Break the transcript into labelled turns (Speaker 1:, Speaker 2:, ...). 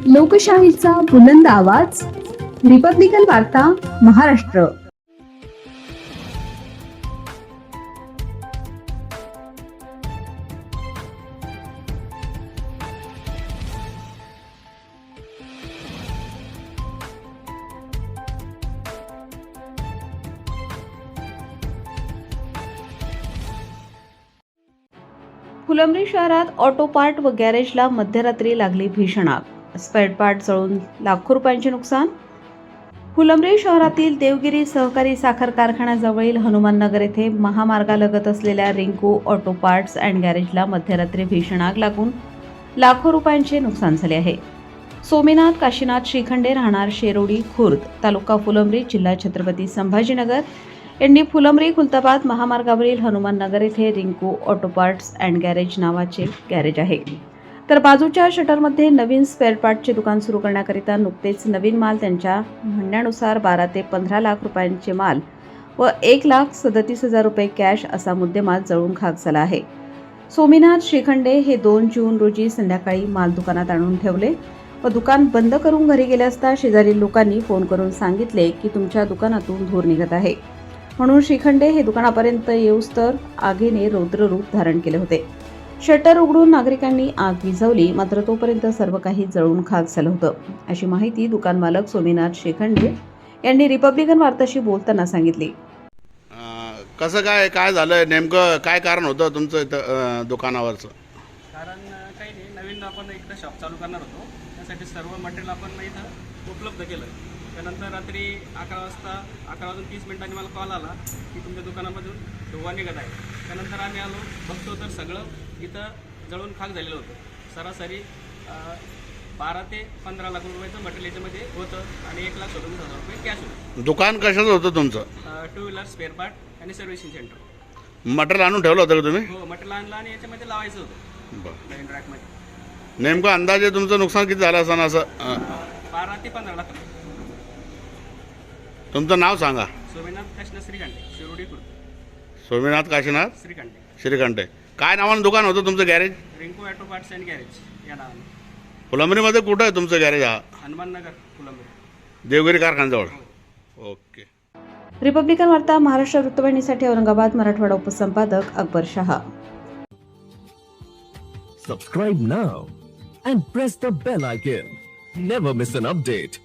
Speaker 1: लोकशाहीचा बुलंद आवाज, रिपब्लिकन वार्ता, महाराष्ट्र. फुलंब्री शहरात ऑटो पार्ट व गॅरेजला मध्यरात्री लागली भीषण आग. स्पेअर पार्ट जळून लाखो रुपयांचे नुकसान. फुलंब्री शहरातील देवगिरी सहकारी साखर कारखान्याजवळील हनुमाननगर येथे महामार्गालगत असलेल्या रिंकू ऑटो पार्ट्स अँड गॅरेजला मध्यरात्री भीषण आग लागून लाखो रुपयांचे नुकसान झाले आहे. सोमीनाथ काशीनाथ श्रीखंडे, राहणार शेरोडी खुर्द, तालुका फुलंब्री, जिल्हा छत्रपती संभाजीनगर यांनी फुलंब्री खुलताबाद महामार्गावरील हनुमाननगर येथे Rinku auto parts and garage नावाचे गॅरेज आहे. तर बाजूच्या शटरमध्ये नवीन स्पेअर पार्टचे दुकान सुरू करण्याकरिता नुकतेच नवीन माल, त्यांच्या म्हणण्यानुसार 12 ते 15 लाख रुपयांचे माल व 1,37,000 रुपये कॅश असा मुद्देमाल जळून खाक झाला आहे. सोमीनाथ श्रीखंडे हे 2 जून रोजी संध्याकाळी माल दुकानात आणून ठेवले व दुकान बंद करून घरी गेले असता शेजारील लोकांनी फोन करून सांगितले की तुमच्या दुकानातून धूर निघत आहे. म्हणून श्रीखंडे हे दुकानापर्यंत येऊस्तर आगीने रौद्र रूप धारण केले होते. शटर उघडून नागरिकांनी आग विझवली, मात्र तोपर्यंत सर्व काही जळून खाक झालं होतं, अशी माहिती दुकान मालक सोमीनाथ श्रीखंडे यांनी रिपब्लिकन वार्ताशी बोलताना सांगितली.
Speaker 2: कसं काय झालं नेमकं, काय कारण होतं तुमचं इथं दुकानावरचं?
Speaker 3: कारण काही नाही, नवीन आपण एकदा शॉप चालू करणार होतो, त्यासाठी सर्व मटेरियल आपण इथं उपलब्ध केलं. त्यानंतर रात्री 11 वाजून 30 मिनिटांनी मला कॉल आला की तुमच्या दुकानामधून धुवा निघत आहे. त्यानंतर आम्ही आलो, बघतो तर सगळं इथं जळून खाक झालेलं होतं. सरासरी 12 ते 15 लाख रुपयाचं मटेरियल याच्यामध्ये होतं आणि 1,37,000 रुपये कॅश होतं.
Speaker 2: दुकान कशाचं होतं तुमचं?
Speaker 3: 2 व्हीलर स्पेअर पार्ट आणि सर्व्हिसिंग सेंटर.
Speaker 2: मटेरियल आणून ठेवलं होतं का तुम्ही?
Speaker 3: हो, मटेरियल आणलं आणि याच्यामध्ये लावायचं होतं.
Speaker 2: बरं.
Speaker 3: नवीन रॅकमध्ये
Speaker 2: नेमकं अंदाजे तुमचं नुकसान किती झालं असं?
Speaker 3: 12 ते 15 लाख.
Speaker 2: तुमचं नाव सांगा.
Speaker 3: सोमीनाथ काशीनाथ श्रीखंडे, शिरोडी खुर्द.
Speaker 2: सोमीनाथ काशीनाथ
Speaker 3: श्रीखंडे.
Speaker 2: श्रीखंडे. काय नावानं दुकान होतं तुमचं garage?
Speaker 3: Rinku auto parts and garage या नावाने.
Speaker 2: फुलंब्रीमध्ये कुठं आहे तुमचं गॅरेज? हा
Speaker 3: हनुमाननगर, फुलंब्री,
Speaker 2: देवगिरी कारखान्याजवळ. ओके.
Speaker 1: रिपब्लिकन वार्ता, Maharashtra वृत्तवाहिनीसाठी Aurangabad, Marathwada उपसंपादक Akbar Shah.
Speaker 4: Subscribe now and press the bell icon. Never miss an update.